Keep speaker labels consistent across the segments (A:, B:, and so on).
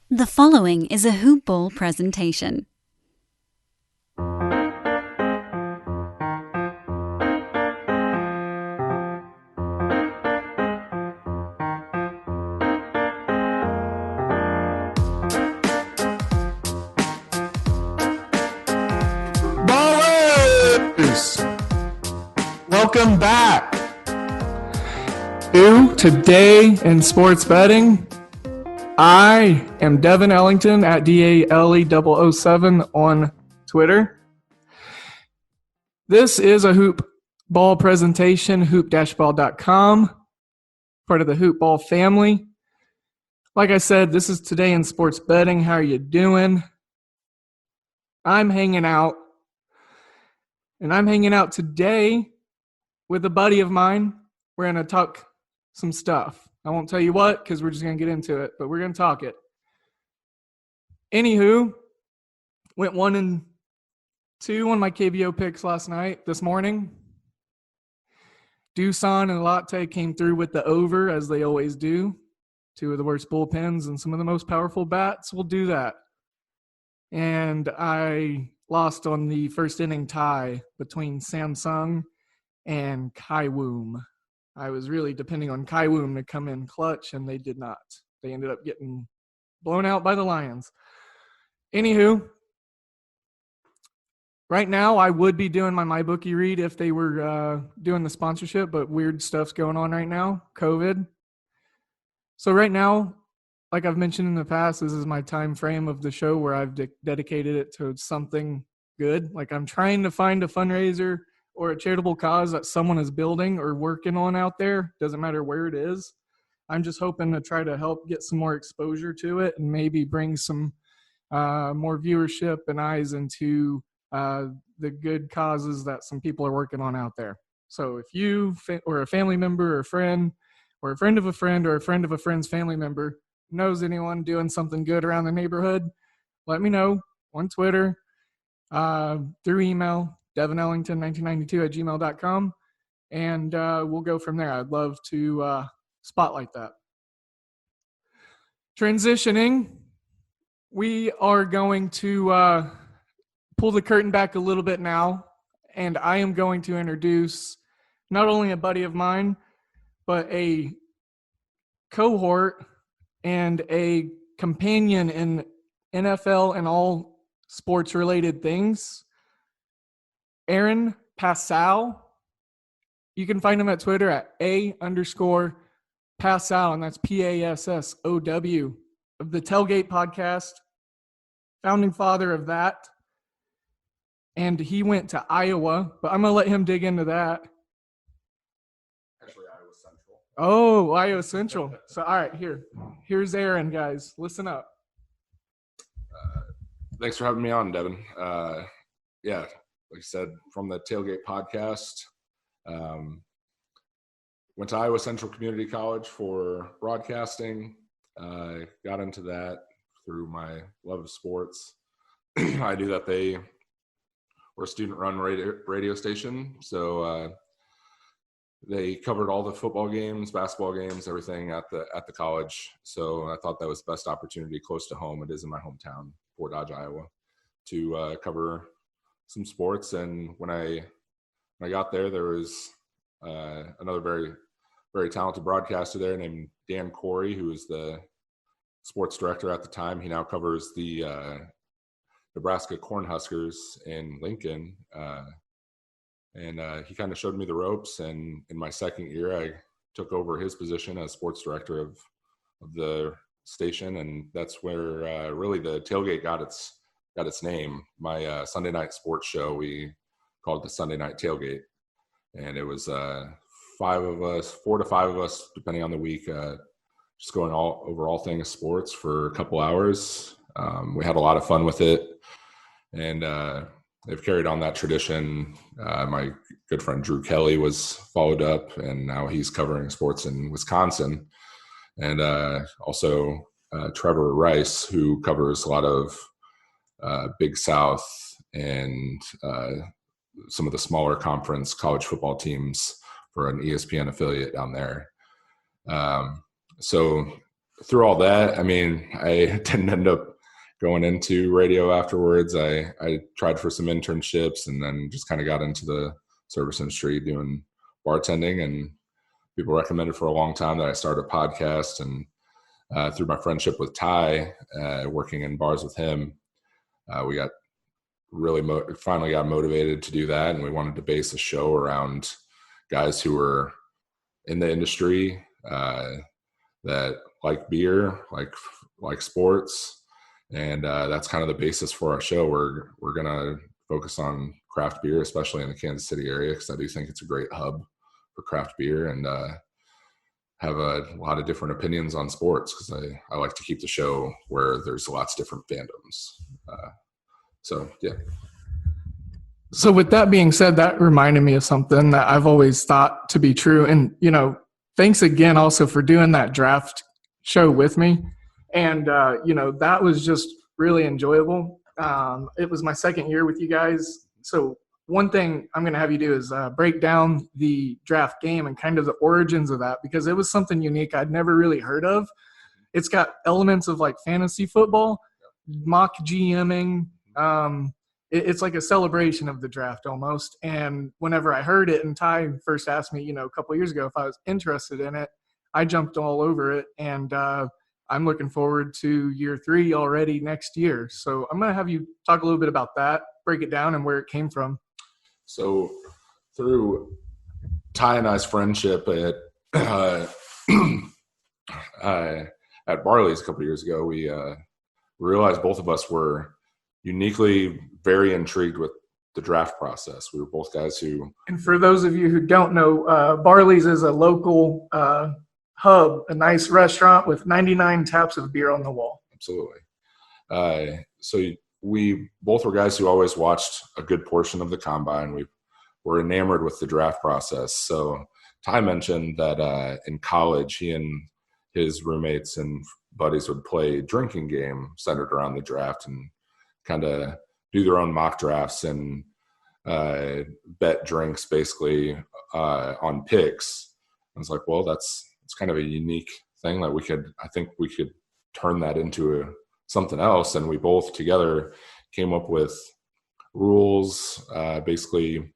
A: The following is a Hoop Ball presentation.
B: Ballers! Welcome back to Today in Sports Betting. I am Devin Ellington at DALE007 on Twitter. This is a Hoop Ball presentation, hoop-ball.com, part of the Hoop Ball family. Like I said, this is Today in Sports Betting. How are you doing? I'm hanging out. And I'm hanging out today with a buddy of mine. We're going to talk some stuff. I won't tell you what because we're just going to get into it, but we're going to talk it. Anywho, went 1-2 on my KBO picks this morning. Doosan and Latte came through with the over, as they always do. Two of the worst bullpens and some of the most powerful bats will do that. And I lost on the first inning tie between Samsung and Kaiwoom. I was really depending on Kaiwoom to come in clutch, and they did not. They ended up getting blown out by the Lions. Anywho, right now I would be doing my MyBookie read if they were doing the sponsorship, but weird stuff's going on right now, COVID. So right now, like I've mentioned in the past, this is my time frame of the show where I've dedicated it to something good. Like I'm trying to find a fundraiser or a charitable cause that someone is building or working on out there. Doesn't matter where it is. I'm just hoping to try to help get some more exposure to it and maybe bring some more viewership and eyes into the good causes that some people are working on out there. So if you or a family member or a friend or a friend of a friend or a friend of a friend's family member knows anyone doing something good around the neighborhood, let me know on Twitter, through email, devinellington1992@gmail.com, and we'll go from there. I'd love to spotlight that. Transitioning, we are going to pull the curtain back a little bit now, and I am going to introduce not only a buddy of mine, but a cohort and a companion in NFL and all sports-related things, Aaron Passow. You can find him at Twitter at @A_Passow, and that's PASSOW, of the Tailgate Podcast, founding father of that. And he went to Iowa, but I'm going to let him dig into that.
C: Actually, Iowa Central.
B: Oh, Iowa Central. So, all right, here's Aaron, guys. Listen up.
C: Thanks for having me on, Devin. Like I said, from the Tailgate Podcast. Went to Iowa Central Community College for broadcasting. Got into that through my love of sports. I knew that they were a student-run radio station, so they covered all the football games, basketball games, everything at the college. So I thought that was the best opportunity close to home. It is in my hometown, Fort Dodge, Iowa, to cover some sports. And when I got there, there was another very, very talented broadcaster there named Dan Corey, who was the sports director at the time. He now covers the Nebraska Cornhuskers in Lincoln. And he kind of showed me the ropes. And in my second year, I took over his position as sports director of the station. And that's where really the Tailgate got its name. My Sunday night sports show, we called it the Sunday Night Tailgate. And it was 4 to 5 of us, depending on the week, just going over all things sports for a couple hours. We had a lot of fun with it. And they've carried on that tradition. My good friend Drew Kelly was followed up, and now he's covering sports in Wisconsin. And also Trevor Rice, who covers a lot of Big South and some of the smaller conference college football teams for an ESPN affiliate down there. So through all that, I mean, I didn't end up going into radio afterwards. I tried for some internships and then just kind of got into the service industry doing bartending, and people recommended for a long time that I start a podcast. And through my friendship with Ty, working in bars with him, we got really finally got motivated to do that. And we wanted to base a show around guys who were in the industry that like beer, like sports. And that's kind of the basis for our show. We're going to focus on craft beer, especially in the Kansas City area, because I do think it's a great hub for craft beer, and have a lot of different opinions on sports, because I like to keep the show where there's lots of different fandoms. So, yeah.
B: So with that being said, that reminded me of something that I've always thought to be true. And, thanks again also for doing that draft show with me. And, that was just really enjoyable. It was my second year with you guys. So one thing I'm going to have you do is break down the draft game and kind of the origins of that, because it was something unique I'd never really heard of. It's got elements of like fantasy football, mock GMing. It's like a celebration of the draft almost. And whenever I heard it, and Ty first asked me, a couple of years ago if I was interested in it, I jumped all over it. And I'm looking forward to year 3 already next year. So I'm going to have you talk a little bit about that, break it down and where it came from.
C: So through Ty and I's friendship at Barley's a couple of years ago, we realized both of us were uniquely very intrigued with the draft process. We were both guys who... And
B: for those of you who don't know, Barley's is a local hub, a nice restaurant with 99 taps of beer on the wall.
C: Absolutely. So we both were guys who always watched a good portion of the combine. We were enamored with the draft process. So Ty mentioned that in college, he and his roommates and buddies would play a drinking game centered around the draft and kind of do their own mock drafts and bet drinks basically on picks. I was like, well, it's kind of a unique thing that I think we could turn that into something else. And we both together came up with rules, basically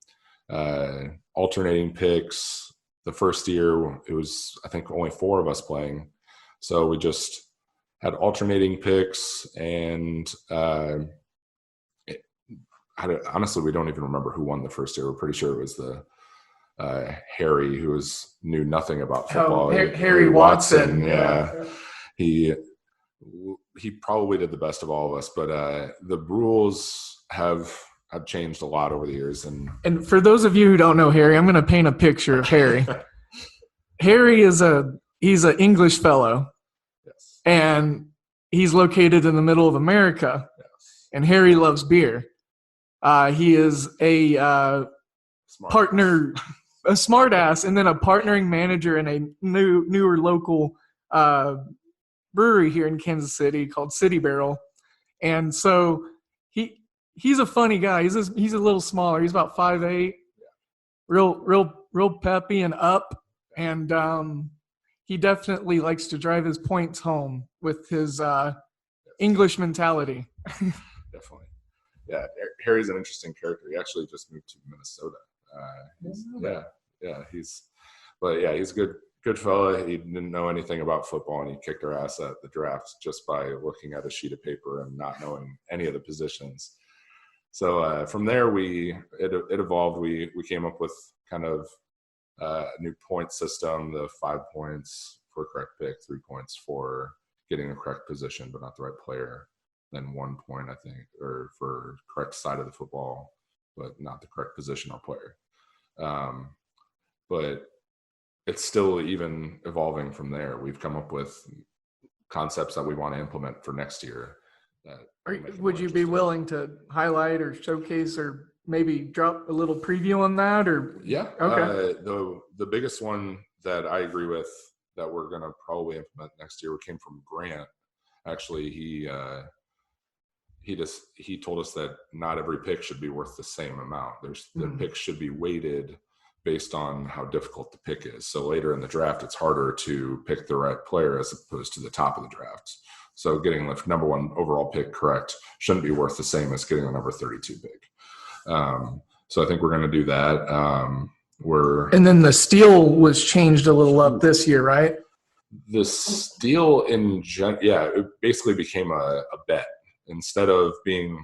C: alternating picks. The first year, it was, I think, only 4 of us playing. So we just had alternating picks, and honestly, we don't even remember who won the first year. We're pretty sure it was the Harry, who knew nothing about football.
B: Harry Watson.
C: Yeah. He probably did the best of all of us, but the rules have changed a lot over the years. And
B: for those of you who don't know Harry, I'm going to paint a picture of Harry. Harry he's an English fellow.
C: Yes.
B: And he's located in the middle of America.
C: Yes.
B: And Harry loves beer. He is a partner, a smart ass, and then a partnering manager in a newer local brewery here in Kansas City called City Barrel. And so he's a funny guy. He's a little smaller. He's about 5'8", real peppy and up. And he definitely likes to drive his points home with his English mentality.
C: Definitely. Yeah, Harry's an interesting character. He actually just moved to Minnesota. He's a good fella. He didn't know anything about football, and he kicked our ass at the draft just by looking at a sheet of paper and not knowing any of the positions. So from there, it evolved. We came up with kind of a new point system: the 5 points for a correct pick, 3 points for getting the correct position but not the right player, then 1 point, I think, or for correct side of the football but not the correct position or player. But it's still even evolving from there. We've come up with concepts that we want to implement for next year.
B: Would you be willing to highlight or showcase or maybe drop a little preview on that? Or
C: yeah,
B: okay.
C: The biggest one that I agree with that we're going to probably implement next year came from Grant. Actually, he told us that not every pick should be worth the same amount. The picks should be weighted based on how difficult the pick is. So later in the draft, it's harder to pick the right player as opposed to the top of the draft. So getting the number 1 overall pick correct shouldn't be worth the same as getting the number 32 pick. So I think we're going to do that.
B: And then the steal was changed a little up this year, right?
C: The steal it basically became a bet. Instead of being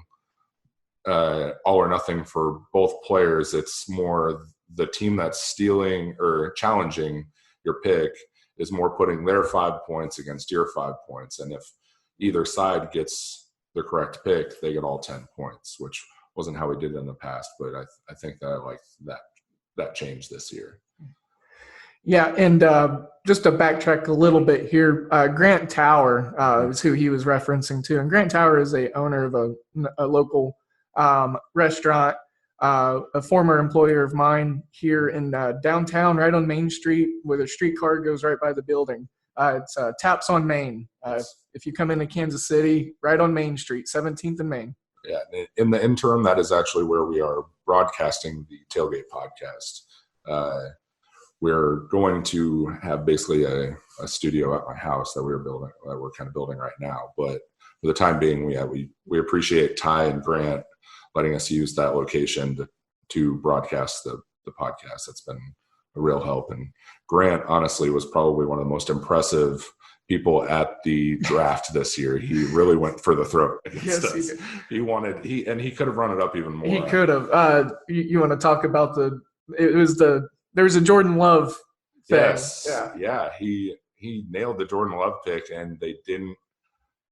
C: all or nothing for both players, it's more the team that's stealing or challenging your pick is more putting their 5 points against your 5 points. And if either side gets the correct pick, they get all 10 points, which wasn't how we did it in the past. But I think that I like that change this year.
B: Yeah, and just to backtrack a little bit here, Grant Tower is who he was referencing to. And Grant Tower is a owner of a local restaurant, a former employer of mine here in downtown, right on Main Street, where the streetcar goes right by the building. It's Taps on Main. If you come into Kansas City, right on Main Street, 17th and Main.
C: Yeah, in the interim, that is actually where we are broadcasting the Tailgate Podcast. We're going to have basically a studio at my house that we're kind of building right now. But for the time being, we appreciate Ty and Grant letting us use that location to broadcast the podcast. That's been a real help. And Grant, honestly, was probably one of the most impressive people at the draft this year. He really went for the throat against us. He could have run it up even more.
B: He could have. You want to talk about there was a Jordan Love thing.
C: Yes. Yeah. He nailed the Jordan Love pick, and they didn't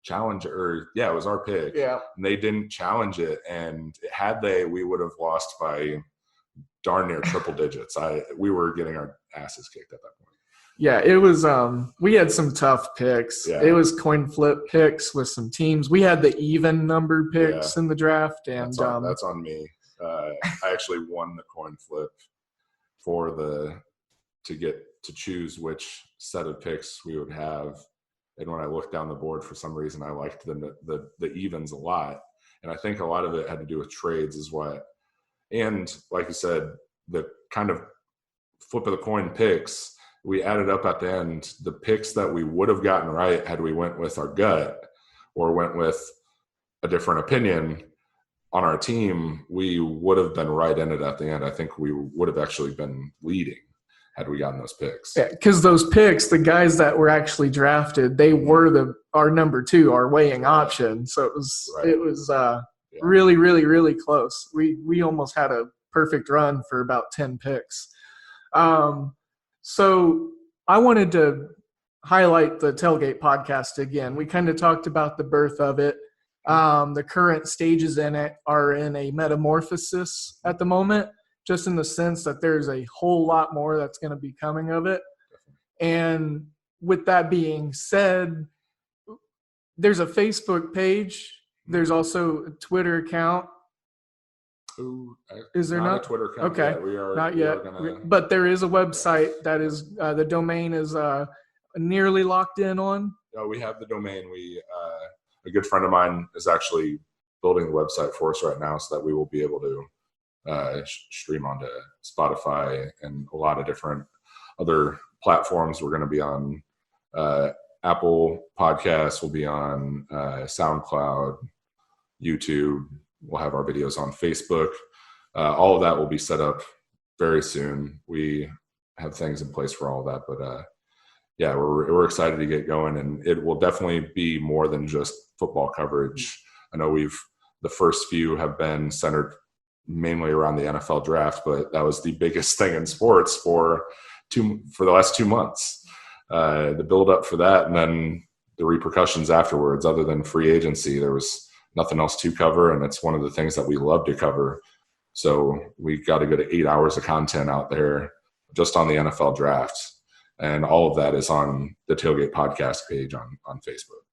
C: challenge it. It was our pick.
B: Yeah.
C: And they didn't challenge it. And had they, we would have lost by darn near triple digits. We were getting our asses kicked at that point.
B: Yeah, it was we had some tough picks.
C: Yeah.
B: It was coin flip picks with some teams. We had the even number picks in the draft, and
C: that's on me. I actually won the coin flip to choose which set of picks we would have. And when I looked down the board, for some reason, I liked the evens a lot. And I think a lot of it had to do with trades and like you said, the kind of flip of the coin picks, we added up at the end, the picks that we would have gotten right had we went with our gut or went with a different opinion on our team, we would have been right in it at the end. I think we would have actually been leading had we gotten those picks.
B: Yeah, because those picks, the guys that were actually drafted, they were our number 2, our weighing option. So it was really, really, really close. We almost had a perfect run for about 10 picks. So I wanted to highlight the Tailgate Podcast again. We kind of talked about the birth of it. The current stages in it are in a metamorphosis at the moment, just in the sense that there's a whole lot more that's going to be coming of it. And with that being said, there's a Facebook page. There's also a Twitter account. Is there not
C: a Twitter account?
B: Okay, not yet. But there is a website that is the domain is nearly locked in on.
C: No, we have the domain. A good friend of mine is actually building the website for us right now, so that we will be able to stream onto Spotify and a lot of different other platforms. We're going to be on Apple Podcasts. We'll be on SoundCloud, YouTube. We'll have our videos on Facebook. All of that will be set up very soon. We have things in place for all of that, but we're excited to get going, and it will definitely be more than just football coverage. I know the first few have been centered mainly around the NFL draft, but that was the biggest thing in sports for the last 2 months. The build up for that, and then the repercussions afterwards. Other than free agency, there was nothing else to cover, and it's one of the things that we love to cover. So we got a good 8 hours of content out there just on the NFL draft. And all of that is on the Tailgate Podcast page on Facebook.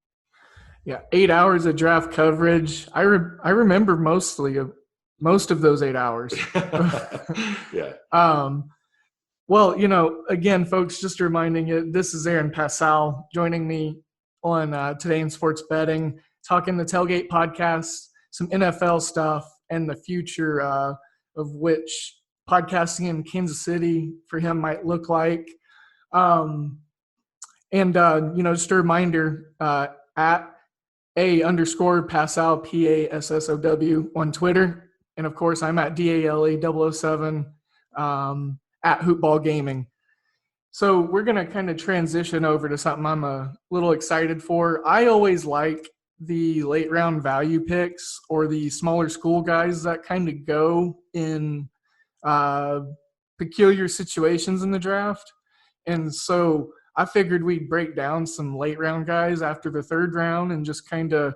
B: Yeah, 8 hours of draft coverage. I remember most of those 8 hours.
C: Yeah.
B: Well, again, folks, just reminding you, this is Aaron Passow joining me on Today in Sports Betting, talking the Tailgate Podcast, some NFL stuff, and the future of which podcasting in Kansas City for him might look like. Just a reminder, at _Passow, PASSOW on Twitter. And of course, I'm at DALE007 at Hoopball Gaming. So we're going to kind of transition over to something I'm a little excited for. I always like the late round value picks or the smaller school guys that kind of go in peculiar situations in the draft. And so I figured we'd break down some late round guys after the third round and just kind of,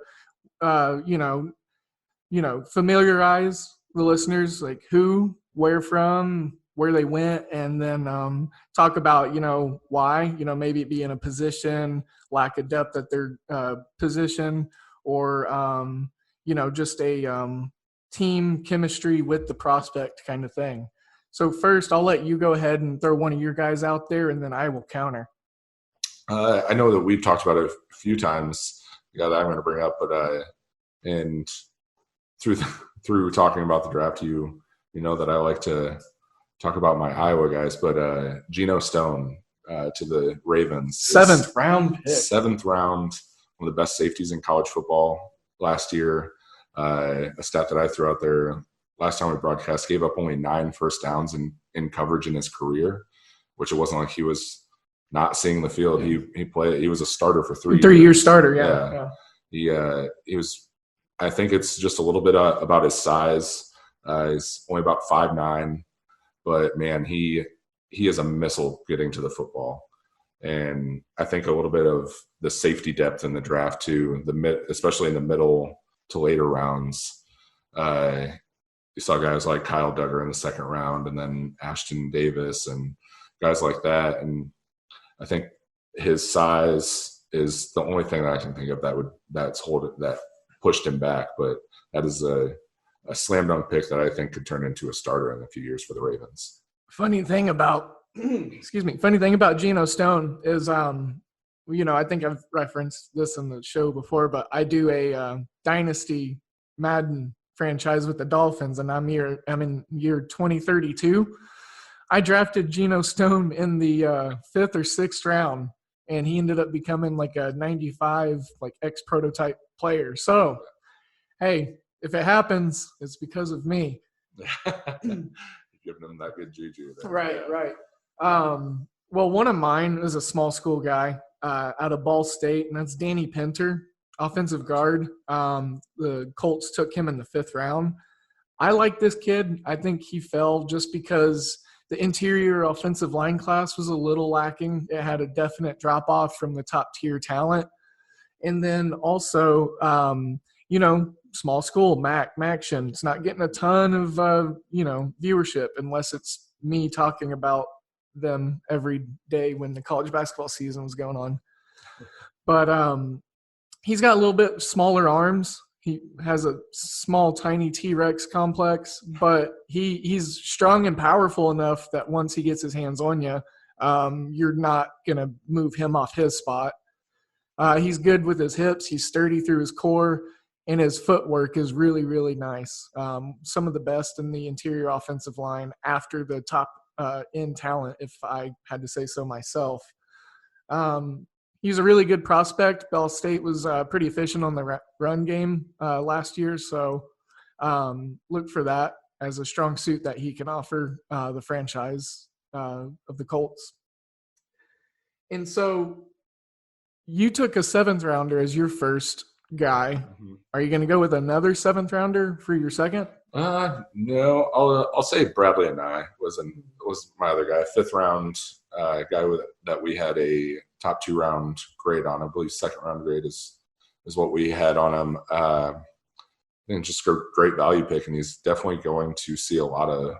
B: familiarize the listeners, like who, where from, where they went, and then talk about, why, maybe it be in a position, lack of depth at their position, or, just a team chemistry with the prospect kind of thing. So first, I'll let you go ahead and throw one of your guys out there, and then I will counter.
C: I know that we've talked about it a few times, the guy that I'm going to bring up, but and through talking about the draft, you know that I like to talk about my Iowa guys, but Geno Stone to the Ravens.
B: Seventh round,
C: one of the best safeties in college football last year. A stat that I threw out there last time we broadcast, gave up only 9 first downs in coverage in his career, which it wasn't like he was not seeing the field. He played. He was a starter for 3 years.
B: 3-year starter, yeah.
C: He was. I think it's just a little bit about his size. He's only about 5'9", but man, he is a missile getting to the football. And I think a little bit of the safety depth in the draft too, especially in the middle to later rounds. You saw guys like Kyle Duggar in the second round, and then Ashton Davis and guys like that. And I think his size is the only thing that I can think of that pushed him back. But that is a slam dunk pick that I think could turn into a starter in a few years for the Ravens.
B: Funny thing about Geno Stone is, I think I've referenced this in the show before, but I do a Dynasty Madden franchise with the Dolphins, and I'm in year 2032. I drafted Geno Stone in the 5th or 6th round, and he ended up becoming like a 95 X prototype player. So, hey, if it happens, it's because of me.
C: Giving him that good juju there.
B: Right. Well, one of mine is a small school guy out of Ball State, and that's Danny Pinter, offensive guard. The Colts took him in the 5th round. I like this kid. I think he fell just because the interior offensive line class was a little lacking. It had a definite drop-off from the top-tier talent. And then also, small school, Maction. It's not getting a ton of, viewership unless it's me talking about them every day when the college basketball season was going on. But he's got a little bit smaller arms. He has a small, tiny T-Rex complex, but he's strong and powerful enough that once he gets his hands on you, you're not going to move him off his spot. He's good with his hips. He's sturdy through his core, and his footwork is really, really nice. Some of the best in the interior offensive line after the top end talent, if I had to say so myself. He's a really good prospect. Ball State was pretty efficient on the run game last year, so look for that as a strong suit that he can offer the franchise of the Colts. And so you took a 7th rounder as your first guy. Mm-hmm. Are you going to go with another 7th rounder for your second?
C: No, I'll say Bradley and I was my other guy, 5th round guy that we had a top 2 round grade on. I believe 2nd round grade is what we had on him. I think just a great value pick, and he's definitely going to see a lot of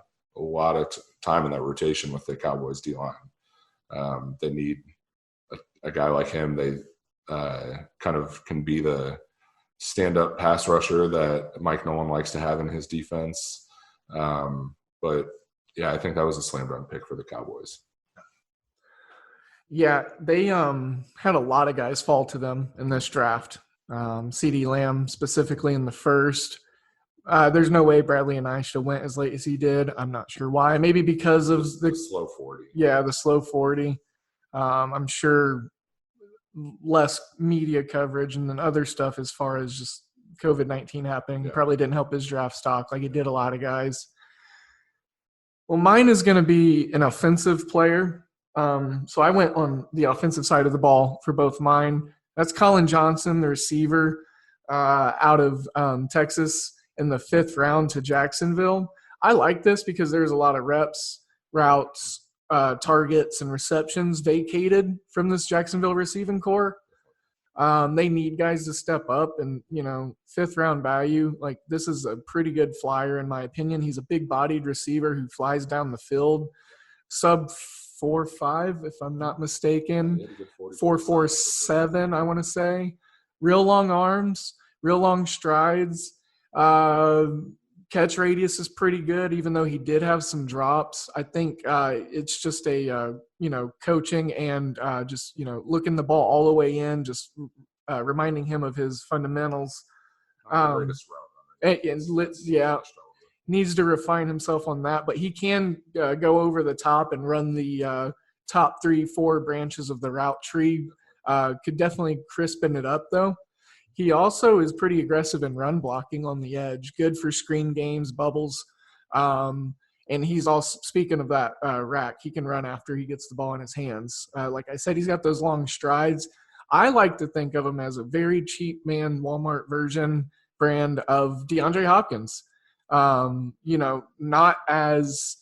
C: time in that rotation with the Cowboys D line. They need a guy like him. They kind of can be the stand-up pass rusher that Mike Nolan likes to have in his defense. But yeah, I think that was a slam dunk pick for the Cowboys.
B: Yeah, they had a lot of guys fall to them in this draft. CeeDee Lamb specifically in the 1st. There's no way Bradley and I should have went as late as he did. I'm not sure why. Maybe because of
C: the slow 40.
B: Yeah, the slow 40. I'm sure less media coverage and then other stuff as far as just COVID-19 happening probably didn't help his draft stock like it did a lot of guys. Well, mine is going to be an offensive player. So I went on the offensive side of the ball for both mine. That's Colin Johnson, the receiver out of Texas in the 5th round to Jacksonville. I like this because there's a lot of reps, routes, targets, and receptions vacated from this Jacksonville receiving core. They need guys to step up and, 5th round value. Like, this is a pretty good flyer in my opinion. He's a big bodied receiver who flies down the field. Sub 4.5, if I'm not mistaken. 4.47, I want to say. Real long arms, real long strides. Catch radius is pretty good, even though he did have some drops. I think it's just a, coaching and just, looking the ball all the way in, just reminding him of his fundamentals. Needs to refine himself on that, but he can go over the top and run the top 3-4 branches of the route tree. Could definitely crispen it up, though. He also is pretty aggressive in run blocking on the edge, good for screen games, bubbles. And he's also, speaking of that rack, he can run after he gets the ball in his hands. Like I said, he's got those long strides. I like to think of him as a very cheap man Walmart version brand of DeAndre Hopkins. Not as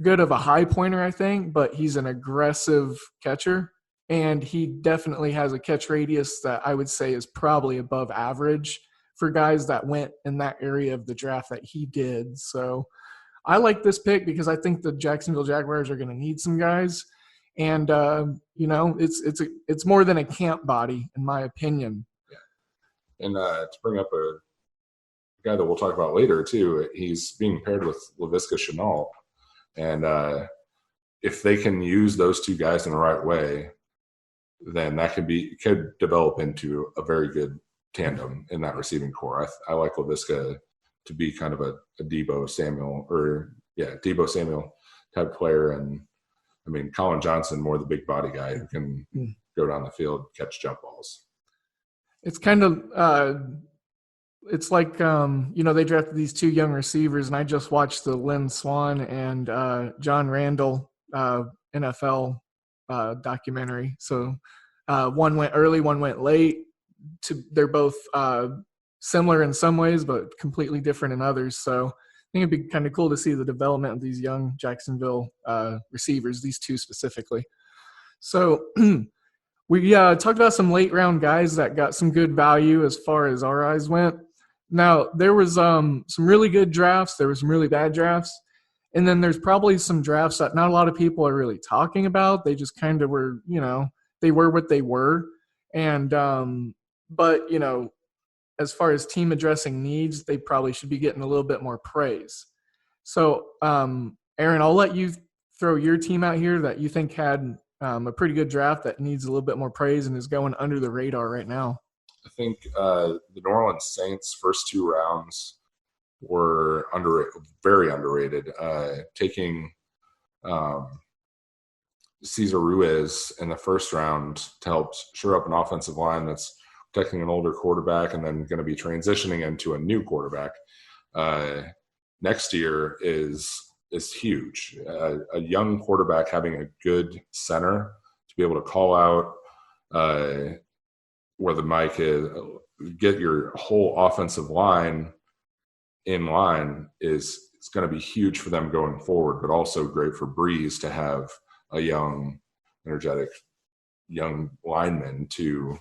B: good of a high pointer, I think, but he's an aggressive catcher. And he definitely has a catch radius that I would say is probably above average for guys that went in that area of the draft that he did. So I like this pick because I think the Jacksonville Jaguars are going to need some guys. And, it's more than a camp body, in my opinion.
C: Yeah. And to bring up a guy that we'll talk about later, too, he's being paired with Laviska Shenault. And if they can use those two guys in the right way, then that could develop into a very good tandem in that receiving core. I like Laviska to be kind of a Deebo Samuel type player. And I mean, Colin Johnson, more the big body guy who can go down the field, catch jump balls.
B: It's kind of, it's like, they drafted these two young receivers, and I just watched the Lynn Swann and John Randall NFL documentary. So one went early, one went late. They're both similar in some ways, but completely different in others. So I think it'd be kind of cool to see the development of these young Jacksonville receivers, these two specifically. So we talked about some late round guys that got some good value as far as our eyes went. Now, there was some really good drafts. There were some really bad drafts. And then there's probably some drafts that not a lot of people are really talking about. They just kind of were, they were what they were. And, but, as far as team addressing needs, they probably should be getting a little bit more praise. So, Aaron, I'll let you throw your team out here that you think had a pretty good draft that needs a little bit more praise and is going under the radar right now.
C: I think the New Orleans Saints' first 2 rounds were very underrated. Taking Cesar Ruiz in the first round to help shore up an offensive line that's protecting an older quarterback and then going to be transitioning into a new quarterback next year is huge. A young quarterback having a good center to be able to call out where the mic is, get your whole offensive line in line it's going to be huge for them going forward, but also great for Breeze to have a young, energetic, young lineman to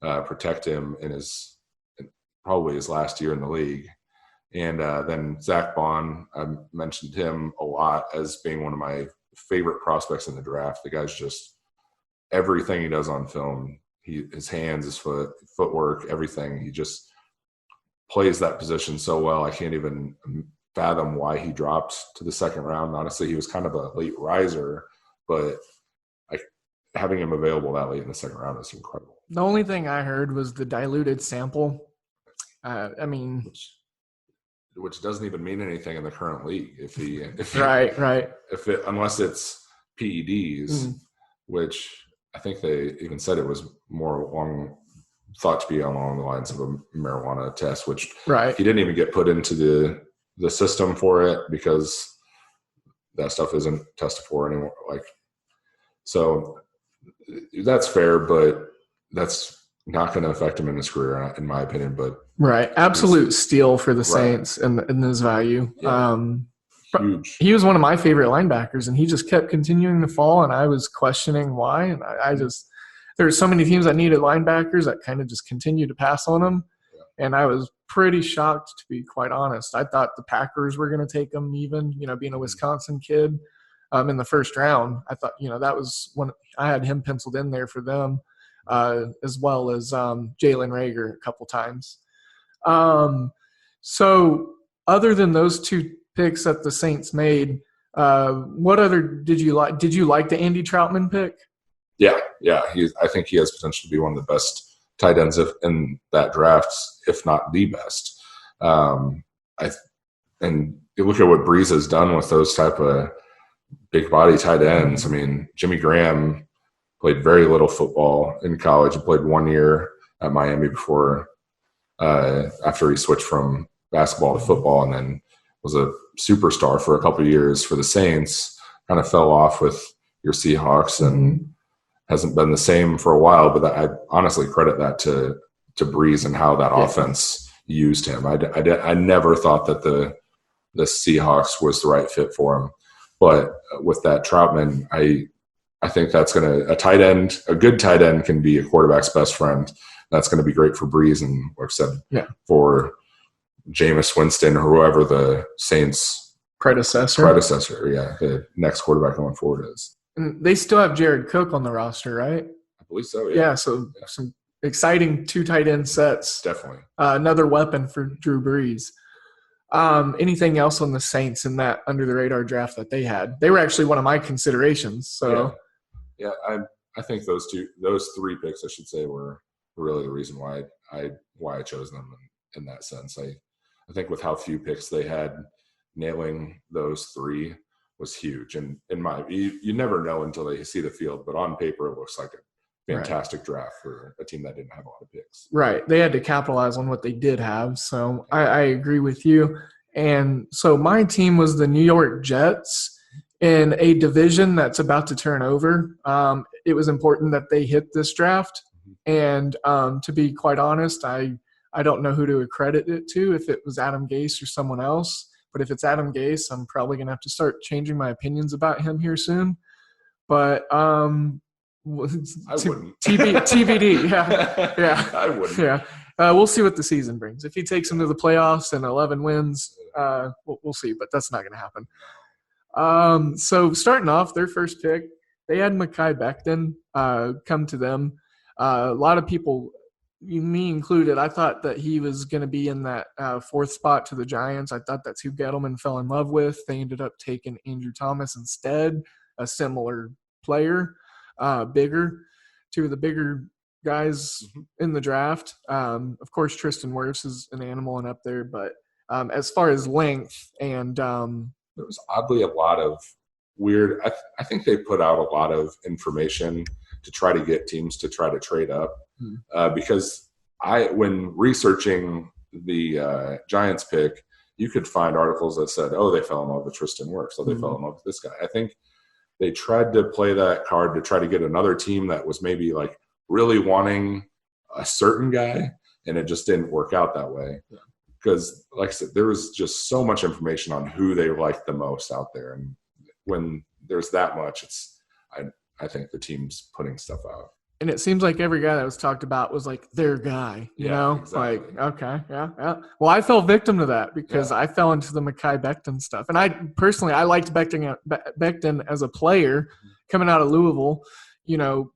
C: protect him in probably his last year in the league. And then Zach Bond, I mentioned him a lot as being one of my favorite prospects in the draft. The guy's just everything he does on film, his hands, his footwork, everything. He just plays that position so well. I can't even fathom why he dropped to the second round. Honestly, he was kind of a late riser, but having him available that late in the second round is incredible.
B: The only thing I heard was the diluted sample.
C: which doesn't even mean anything in the current league. Unless it's PEDs, which I think they even said it was thought to be along the lines of a marijuana test, which he didn't even get put into the system for it because that stuff isn't tested for anymore. So that's fair, but that's not going to affect him in his career, in my opinion. But
B: absolute steal for the Saints and his value.
C: Yeah. Huge.
B: He was one of my favorite linebackers, and he just kept continuing to fall, and I was questioning why. And I just there were so many teams that needed linebackers that kind of just continued to pass on them, and I was pretty shocked, to be quite honest. I thought the Packers were going to take him, even being a Wisconsin kid, in the first round. I thought that was one. I had him penciled in there for them, as well as Jalen Reagor a couple times. So other than those two picks that the Saints made, what other did you like? Did you like the Andy Troutman pick?
C: Yeah. I think he has potential to be one of the best tight ends in that draft, if not the best. And you look at what Breeze has done with those type of big body tight ends. I mean, Jimmy Graham played very little football in college. He played 1 year at Miami before after he switched from basketball to football, and then was a superstar for a couple of years for the Saints. Kind of fell off with your Seahawks and hasn't been the same for a while. But I honestly credit that to Breeze and how that offense used him. I never thought that the Seahawks was the right fit for him. But with that Troutman, I think that's going to – a good tight end can be a quarterback's best friend. That's going to be great for Breeze and, like I said, for Jameis Winston or whoever the Saints
B: predecessor,
C: the next quarterback going forward is.
B: And they still have Jared Cook on the roster, right?
C: I believe so,
B: So some exciting two tight end sets.
C: Definitely.
B: Another weapon for Drew Brees. Anything else on the Saints in that under-the-radar draft that they had? They were actually one of my considerations. So,
C: I think those three picks, I should say, were really the reason why I chose them in that sense. I think with how few picks they had, nailing those three was huge. And you never know until they see the field, but on paper it looks like a fantastic draft for a team that didn't have a lot of picks. Right.
B: They had to capitalize on what they did have. So I agree with you. And so my team was the New York Jets in a division that's about to turn over. It was important that they hit this draft. And to be quite honest, I don't know who to accredit it to, if it was Adam Gase or someone else. But if it's Adam Gase, I'm probably going to have to start changing my opinions about him here soon. But
C: I wouldn't.
B: TBD, yeah.
C: I wouldn't.
B: Yeah. We'll see what the season brings. If he takes them to the playoffs and 11 wins, we'll see. But that's not going to happen. So starting off, their first pick, they had Mekhi Becton come to them. A lot of people, me included, I thought that he was going to be in that fourth spot to the Giants. I thought that's who Gettleman fell in love with. They ended up taking Andrew Thomas instead, a similar player, two of the bigger guys in the draft. Of course, Tristan Wirfs is an animal and up there, but as far as length and
C: there was oddly a lot of weird – I think they put out a lot of information to try to get teams to try to trade up. Because when researching the Giants pick, you could find articles that said, they fell in love with Tristan Wirfs, they fell in love with this guy. I think they tried to play that card to try to get another team that was maybe like really wanting a certain guy, and it just didn't work out that way. Because, like I said, there was just so much information on who they liked the most out there. And when there's that much, I think the team's putting stuff out.
B: And it seems like every guy that was talked about was like their guy, you know?
C: Exactly.
B: Like, okay, yeah. Well, I fell victim to that because I fell into the Mekhi Becton stuff. And I liked Becton as a player coming out of Louisville. You know,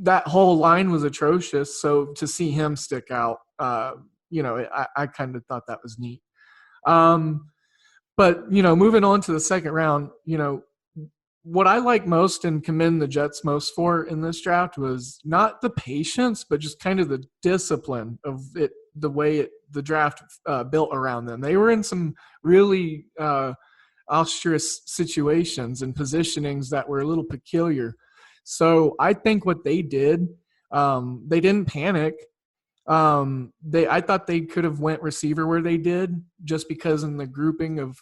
B: that whole line was atrocious. So to see him stick out, I kind of thought that was neat. But, moving on to the second round, what I like most and commend the Jets most for in this draft was not the patience, but just kind of the discipline of it, the way the draft built around them. They were in some really auspicious situations and positionings that were a little peculiar. So I think what they did, they didn't panic. I thought they could have went receiver where they did, just because in the grouping of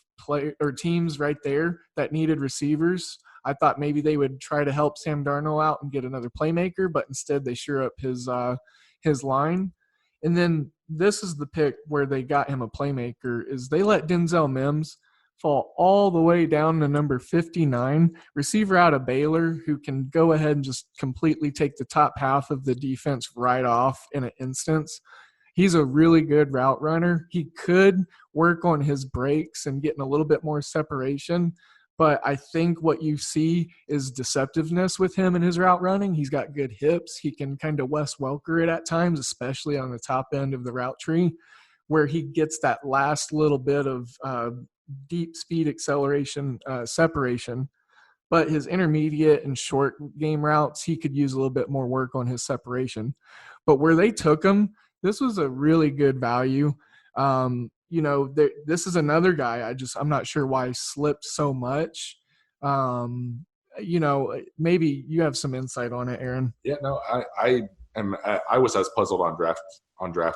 B: teams right there that needed receivers, I thought maybe they would try to help Sam Darnold out and get another playmaker, but instead they shore up his line. And then this is the pick where they got him a playmaker, is they let Denzel Mims fall all the way down to number 59, receiver out of Baylor, who can go ahead and just completely take the top half of the defense right off in an instance. He's a really good route runner. He could work on his breaks and getting a little bit more separation, but I think what you see is deceptiveness with him in his route running. He's got good hips. He can kind of Wes Welker it at times, especially on the top end of the route tree, where he gets that last little bit of deep speed acceleration separation. But his intermediate and short game routes, he could use a little bit more work on his separation. But where they took him, this was a really good value. This is another guy I'm not sure why he slipped so much. Maybe you have some insight on it, Aaron.
C: Yeah, no, I was as puzzled on draft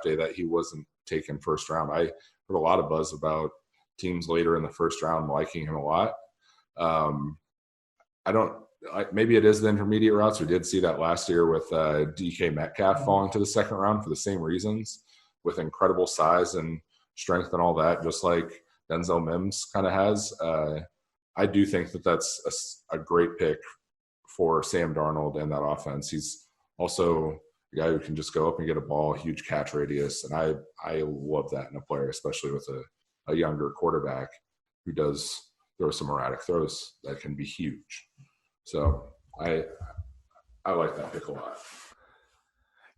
C: day that he wasn't taken first round. I heard a lot of buzz about teams later in the first round liking him a lot. Maybe it is the intermediate routes. We did see that last year with DK Metcalf falling to the second round for the same reasons, with incredible size and strength and all that, just like Denzel Mims kind of has. I do think that that's a great pick for Sam Darnold and that offense. He's also a guy who can just go up and get a ball, huge catch radius, and I love that in a player, especially with a younger quarterback who does throw some erratic throws that can be huge. So I like that pick a lot.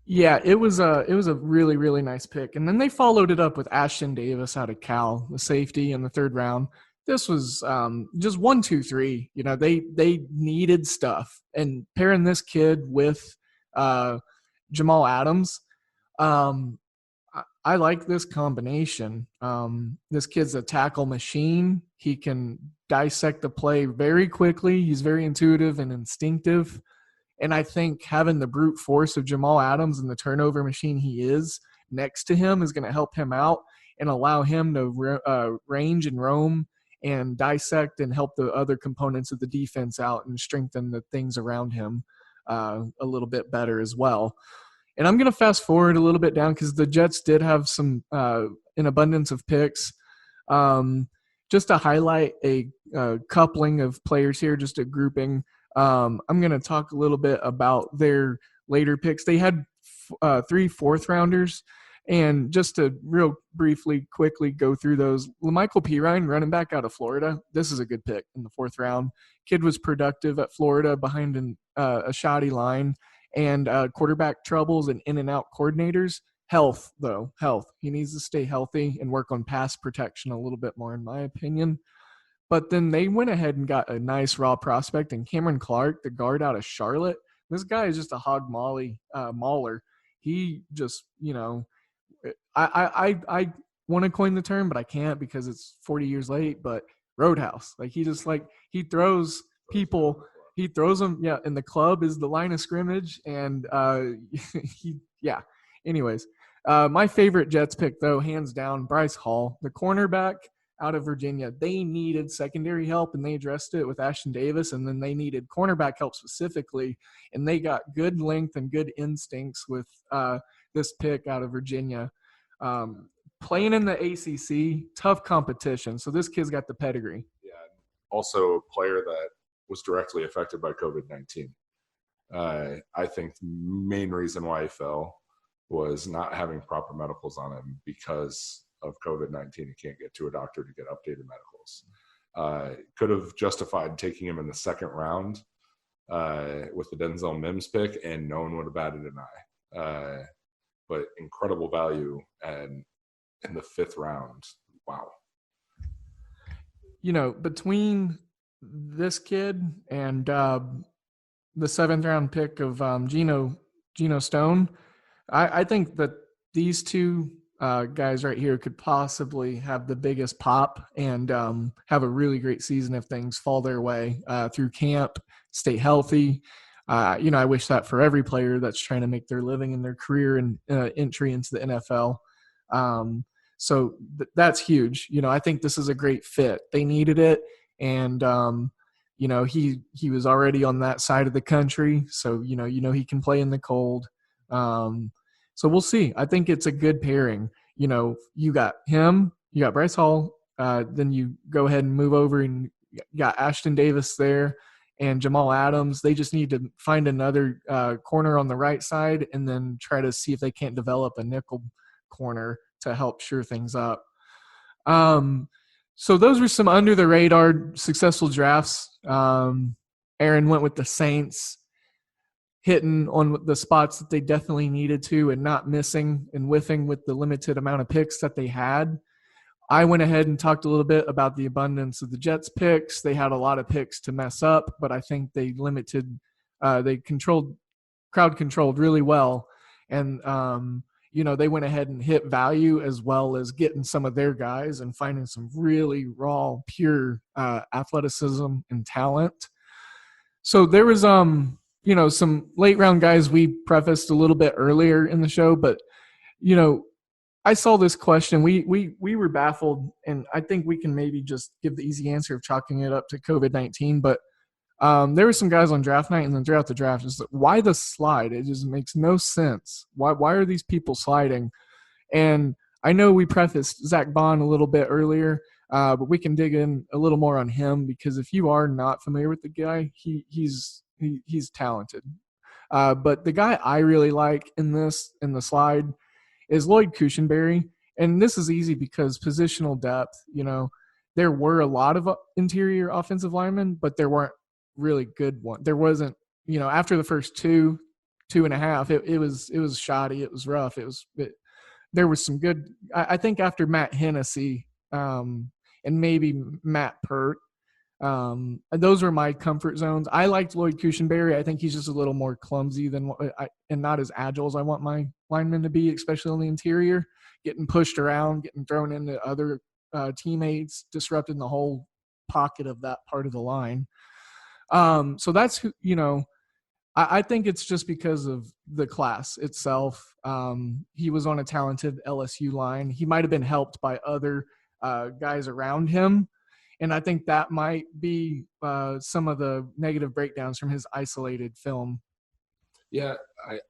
B: Yeah, it was a really, really nice pick. And then they followed it up with Ashton Davis out of Cal, the safety in the third round. This was just 1, 2, 3. They needed stuff. And pairing this kid with Jamal Adams, I like this combination. This kid's a tackle machine. He can dissect the play very quickly. He's very intuitive and instinctive. And I think having the brute force of Jamal Adams and the turnover machine he is next to him is going to help him out and allow him to range and roam and dissect and help the other components of the defense out and strengthen the things around him a little bit better as well. And I'm going to fast forward a little bit down because the Jets did have some an abundance of picks. Just to highlight a coupling of players here, just a grouping. I'm going to talk a little bit about their later picks. They had 3 fourth-rounders, and just to real briefly, quickly go through those. LaMichael Pirine, running back out of Florida. This is a good pick in the 4th round. Kid was productive at Florida behind a shoddy line and quarterback troubles and in-and-out coordinators. Health. He needs to stay healthy and work on pass protection a little bit more, in my opinion. But then they went ahead and got a nice raw prospect in Cameron Clark, the guard out of Charlotte. This guy is just a mauler. He just, I want to coin the term, but I can't because it's 40 years late, but roadhouse. He throws people, he throws them. Yeah. And the club is the line of scrimmage. And anyways, my favorite Jets pick though, hands down, Bryce Hall, the cornerback out of Virginia. They needed secondary help, and they addressed it with Ashton Davis, and then they needed cornerback help specifically, and they got good length and good instincts with this pick out of Virginia. Playing in the ACC, tough competition, so this kid's got the pedigree.
C: Yeah, also a player that was directly affected by COVID-19. I think the main reason why he fell was not having proper medicals on him because of COVID-19. He can't get to a doctor to get updated medicals. Could have justified taking him in the 2nd round with the Denzel Mims pick, and no one would have batted an eye. But incredible value and in the 5th round. Wow.
B: Between this kid and the 7th round pick of Geno Stone, I think that these two guys right here could possibly have the biggest pop and have a really great season if things fall their way through camp, stay healthy. I wish that for every player that's trying to make their living in their career and entry into the NFL. So that's huge. I think this is a great fit. They needed it. And, he was already on that side of the country. So, he can play in the cold. So we'll see. I think it's a good pairing. You got him, you got Bryce Hall, then you go ahead and move over and you got Ashton Davis there and Jamal Adams. They just need to find another corner on the right side and then try to see if they can't develop a nickel corner to help shore things up. So those were some under the radar successful drafts. Aaron went with the Saints, hitting on the spots that they definitely needed to and not missing and whiffing with the limited amount of picks that they had. I went ahead and talked a little bit about the abundance of the Jets picks. They had a lot of picks to mess up, but I think they crowd controlled really well. And, they went ahead and hit value as well as getting some of their guys and finding some really raw, pure athleticism and talent. So there was, some late round guys we prefaced a little bit earlier in the show, but, I saw this question. We were baffled, and I think we can maybe just give the easy answer of chalking it up to COVID-19, but there were some guys on draft night and then throughout the draft. Just why the slide? It just makes no sense. Why are these people sliding? And I know we prefaced Zach Bond a little bit earlier, but we can dig in a little more on him because if you are not familiar with the guy, he's talented. But the guy I really like in the slide is Lloyd Cushenberry. And this is easy because positional depth, there were a lot of interior offensive linemen, but there weren't really good one. There wasn't, after the first two and a half, it was shoddy. It was rough. There was some good, I think after Matt Hennessy and maybe Matt Pert, those were my comfort zones. I liked Lloyd Cushenberry. I think he's just a little more clumsy and not as agile as I want my linemen to be, especially on the interior, getting pushed around, getting thrown into other teammates, disrupting the whole pocket of that part of the line. So that's who, I think it's just because of the class itself. He was on a talented LSU line. He might have been helped by other guys around him. And I think that might be some of the negative breakdowns from his isolated film.
C: Yeah,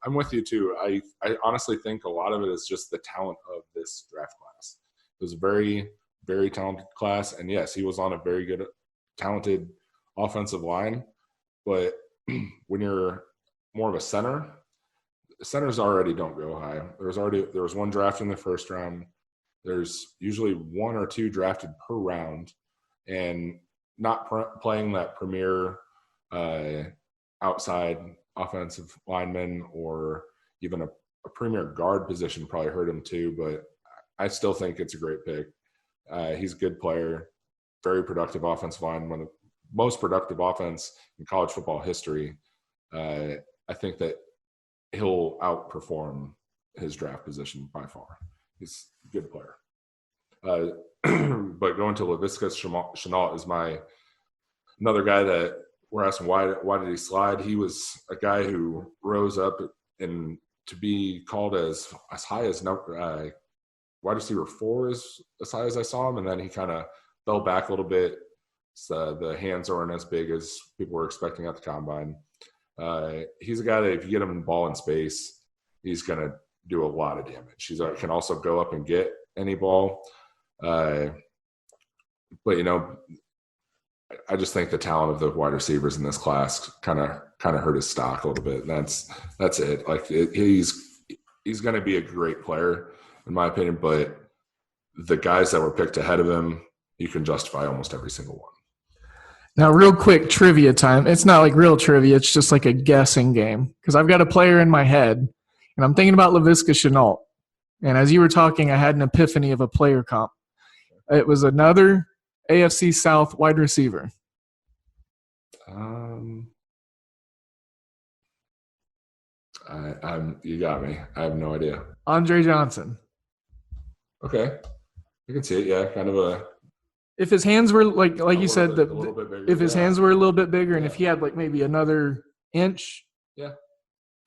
C: I'm with you too. I honestly think a lot of it is just the talent of this draft class. It was a very, very talented class. And yes, he was on a very good, talented offensive line. But when you're more of a center, centers already don't go high. There was one draft in the first round. There's usually one or two drafted per round. And not playing that premier outside offensive lineman or even a premier guard position probably hurt him too, but I still think it's a great pick. He's a good player, very productive offensive line, one of the most productive offense in college football history. I think that he'll outperform his draft position by far. He's a good player. But going to Laviska Shenault is another guy that we're asking why did he slide? He was a guy who rose up and to be called as high as wide receiver 4 is as high as I saw him, and then he kind of fell back a little bit. So the hands aren't as big as people were expecting at the combine. He's a guy that if you get him the ball in space, he's going to do a lot of damage. He can also go up and get any ball. But I just think the talent of the wide receivers in this class kind of hurt his stock a little bit. That's it. Like he's going to be a great player in my opinion, but the guys that were picked ahead of him, you can justify almost every single one.
B: Now, real quick trivia time. It's not like real trivia. It's just like a guessing game because I've got a player in my head, and I'm thinking about Laviska Shenault. And as you were talking, I had an epiphany of a player comp. It was another AFC South wide receiver.
C: You got me. I have no idea.
B: Andre Johnson.
C: Okay. I can see it. Yeah. Kind of a.
B: If his hands were like you said,
C: a little bit bigger,
B: if his hands were a little bit bigger, and if he had like maybe another inch.
C: Yeah.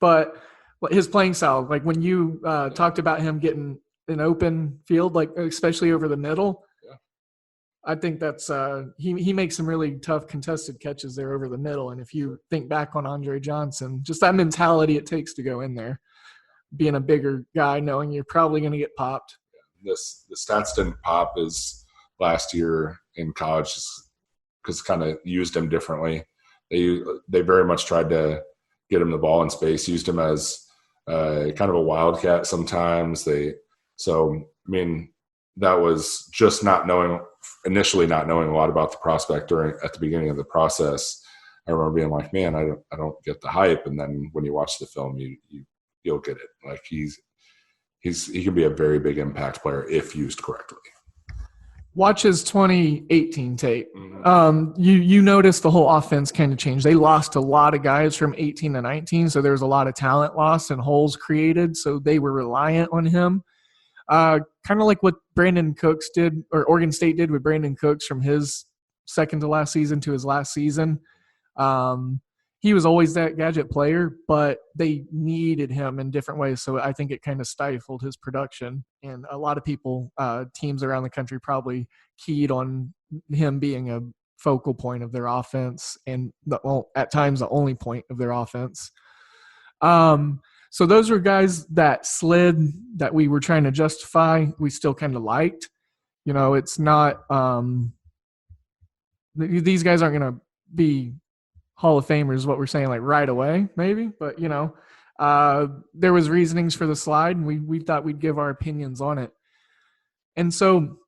B: But his playing style, like when you talked about him getting an open field, like especially over the middle, I think that's he makes some really tough contested catches there over the middle. And if you think back on Andre Johnson, just that mentality it takes to go in there, being a bigger guy, knowing you're probably going to get popped.
C: The stats didn't pop as last year in college because kind of used him differently. They very much tried to get him the ball in space, used him as kind of a wildcat sometimes. That was just initially not knowing a lot about the prospect at the beginning of the process. I remember being like, man, I don't get the hype. And then when you watch the film, you'll get it. Like he can be a very big impact player if used correctly.
B: Watch his 2018 tape.
C: Mm-hmm.
B: You notice the whole offense kind of changed. They lost a lot of guys from 18 to 19, so there was a lot of talent lost and holes created, so they were reliant on him. Kind of like what Brandon Cooks did, or Oregon State did with Brandon Cooks from his second to last season to his last season. He was always that gadget player, but they needed him in different ways. So I think it kind of stifled his production. And a lot of people, teams around the country probably keyed on him being a focal point of their offense and at times the only point of their offense. So those were guys that slid that we were trying to justify. We still kind of liked. It's not these guys aren't going to be Hall of Famers, what we're saying, like right away, maybe. But, there was reasonings for the slide, and we thought we'd give our opinions on it. And so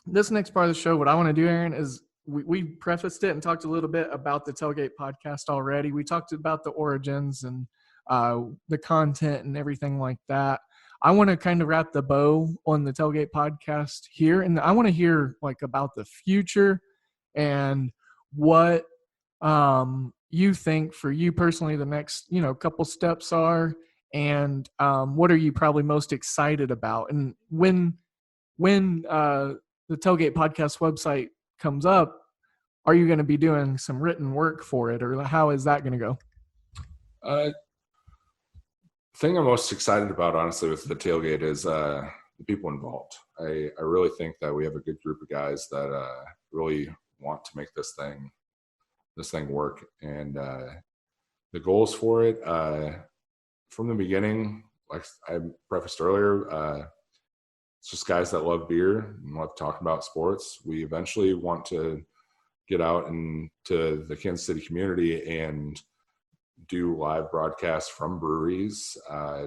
B: this next part of the show, what I want to do, Aaron, is we prefaced it and talked a little bit about the Tailgate Podcast already. We talked about the origins and the content and everything like that. I want to kind of wrap the bow on the Tailgate Podcast here, and I want to hear like about the future and what you think for you personally the next couple steps are, and what are you probably most excited about? And when the Tailgate Podcast website comes up, are you going to be doing some written work for it, or how is that going to go?
C: The thing I'm most excited about, honestly, with the Tailgate is the people involved. I really think that we have a good group of guys that really want to make this thing work. And the goals for it, from the beginning, like I prefaced earlier, it's just guys that love beer and love talking about sports. We eventually want to get out into the Kansas City community and do live broadcasts from breweries,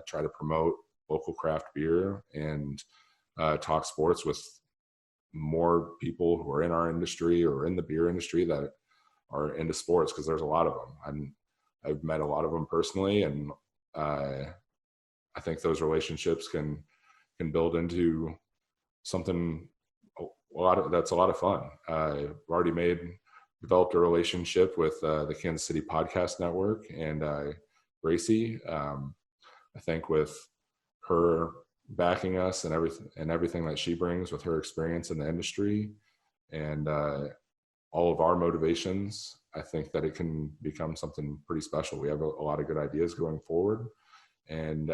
C: try to promote local craft beer, and talk sports with more people who are in our industry or in the beer industry that are into sports, because there's a lot of them. I've met a lot of them personally, and I think those relationships can build into something that's a lot of fun. We've already developed a relationship with the Kansas City Podcast Network and Gracie. I think with her backing us and everything that she brings with her experience in the industry and all of our motivations, I think that it can become something pretty special. We have a lot of good ideas going forward. And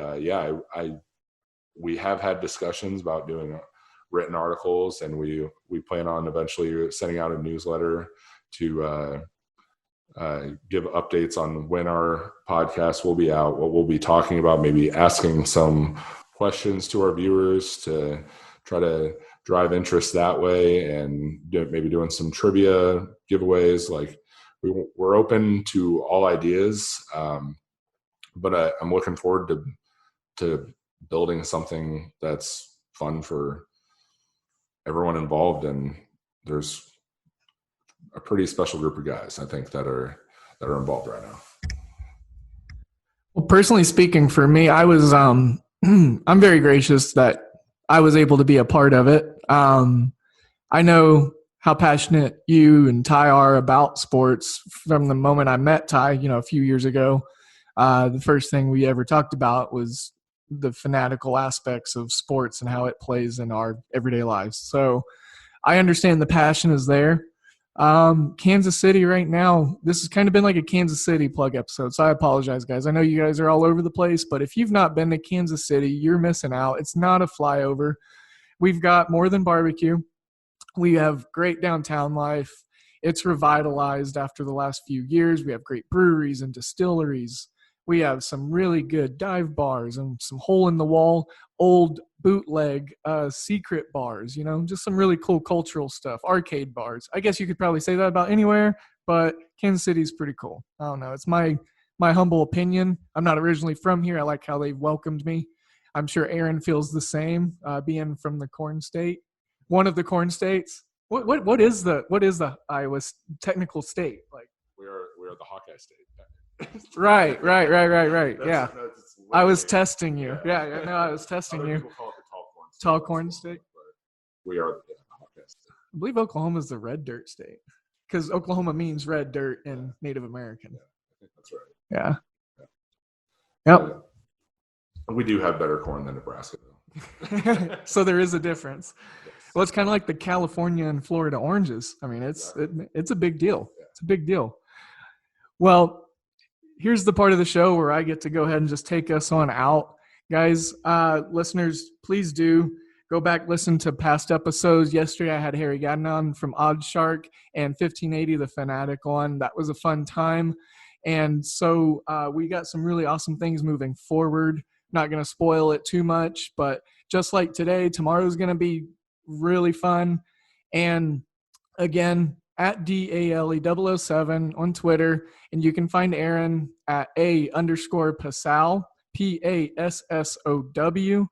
C: we have had discussions about doing written articles, and we plan on eventually sending out a newsletter to give updates on when our podcast will be out, what we'll be talking about, maybe asking some questions to our viewers to try to drive interest that way, and maybe doing some trivia giveaways. Like we're open to all ideas, but I'm looking forward to building something that's fun for everyone involved. And there's a pretty special group of guys, I think, that are involved right now.
B: Well, personally speaking, for me, I was I'm very gracious that I was able to be a part of it. I know how passionate you and Ty are about sports from the moment I met Ty, a few years ago. The first thing we ever talked about was the fanatical aspects of sports and how it plays in our everyday lives. So I understand the passion is there. Kansas City right now, this has kind of been like a Kansas City plug episode, so I apologize, guys. I know you guys are all over the place, but if you've not been to Kansas City, you're missing out. It's not a flyover. We've got more than barbecue. We have great downtown life. It's revitalized after the last few years. We have great breweries and distilleries. We have some really good dive bars and some hole-in-the-wall, old bootleg secret bars, just some really cool cultural stuff, arcade bars. I guess you could probably say that about anywhere, but Kansas City's pretty cool. I don't know. It's my humble opinion. I'm not originally from here. I like how they've welcomed me. I'm sure Aaron feels the same, being from the Corn State, one of the Corn States. What is the Iowa technical state like?
C: We are the Hawkeye State.
B: Right. Yeah. I was testing you. Yeah, no, I was testing you.
C: People call it the
B: Tall Corn State.
C: We are the Hawkeye State.
B: I believe Oklahoma is the Red Dirt State because Oklahoma means red dirt in Native American.
C: Yeah, I think that's right.
B: Yeah. Yep.
C: We do have better corn than Nebraska, though.
B: So there is a difference.
C: Yes.
B: Well, it's kind of like the California and Florida oranges. I mean, it's a big deal.
C: Yeah.
B: It's a big deal. Well, here's the part of the show where I get to go ahead and just take us on out. Guys, listeners, please do go back, listen to past episodes. Yesterday I had Harry Gadden on from Oddshark and 1580 The Fanatic on. That was a fun time. And so we got some really awesome things moving forward. Not going to spoil it too much, but just like today, tomorrow's going to be really fun. And again, at DALE007 on Twitter, and you can find Aaron at _Passow, PASSOW.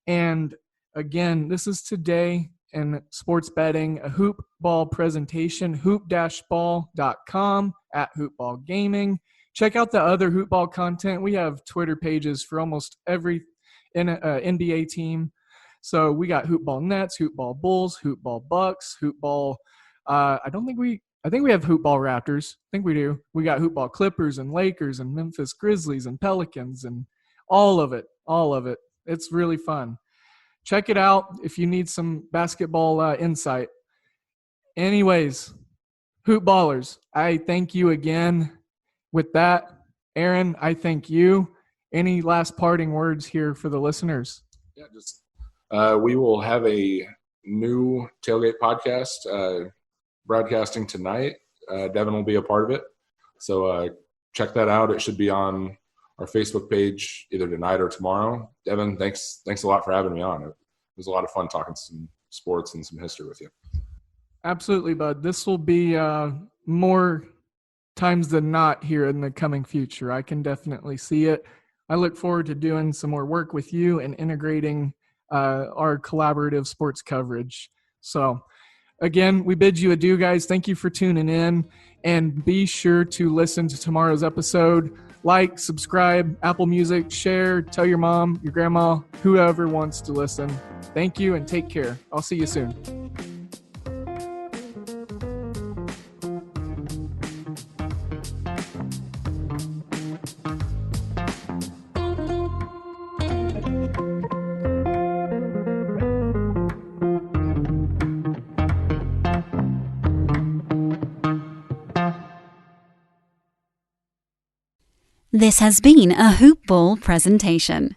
B: And again, this is today in sports betting, a hoop ball presentation, hoop-ball.com at hoopball gaming. Check out the other hoop ball content. We have Twitter pages for almost every NBA team. So we got hoop ball Nets, hoop ball Bulls, hoop ball Bucks, hoop ball. I think we have hoop ball Raptors. I think we do. We got hoop ball Clippers and Lakers and Memphis Grizzlies and Pelicans and all of it. It's really fun. Check it out if you need some basketball insight. Anyways, hoop ballers, I thank you again. With that, Aaron, I thank you. Any last parting words here for the listeners?
C: Yeah, just we will have a new Tailgate podcast broadcasting tonight. Devin will be a part of it. So check that out. It should be on our Facebook page either tonight or tomorrow. Devin, thanks a lot for having me on. It was a lot of fun talking some sports and some history with you.
B: Absolutely, bud. This will be more times than not here in the coming future. I can definitely see it. I look forward to doing some more work with you and integrating our collaborative sports coverage. So again, we bid you adieu, guys. Thank you for tuning in, and be sure to listen to tomorrow's episode. Like, subscribe, Apple Music, share, tell your mom, your grandma, whoever wants to listen. Thank you and take care. I'll see you soon.
A: This has been a Hoop Ball presentation.